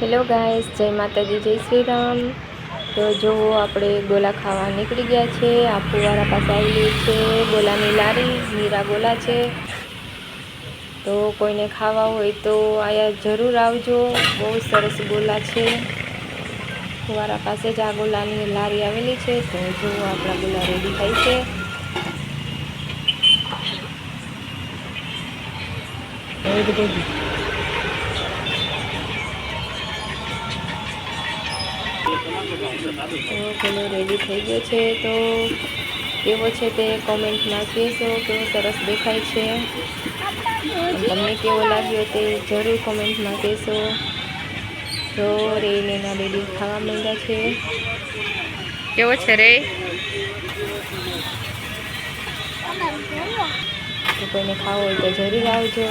Hello guys, જય માતાજી, જય શ્રી રામ। તો જો આપણે ગોલા ખાવા નીકળી ગયા છે। આ ફુવારા પાસે આવેલી છે ગોલાની લારી, મીરા ગોલા છે। તો કોઈને ખાવા હોય તો આયા જરૂર આવજો। બહુ સરસ ગોલા છે। ફુવારા પાસે જ આ ગોલાની લારી આવેલી છે। તો જો આપણા ગોલા રેડી થાય છે। તો ગોલો રેડી થઈ ગયો છે। તો કેવો છે તે કોમેન્ટમાં કહેશો। કેવો સરસ દેખાય છે, તમને કેવો લાગ્યો તે જરૂર કોમેન્ટમાં કહેશો। તો રેને એના બેબી ખાવા માંડ્યા છે। કેવો છે રે? તો કોઈને ખાવો હોય તો જરૂર આવજો।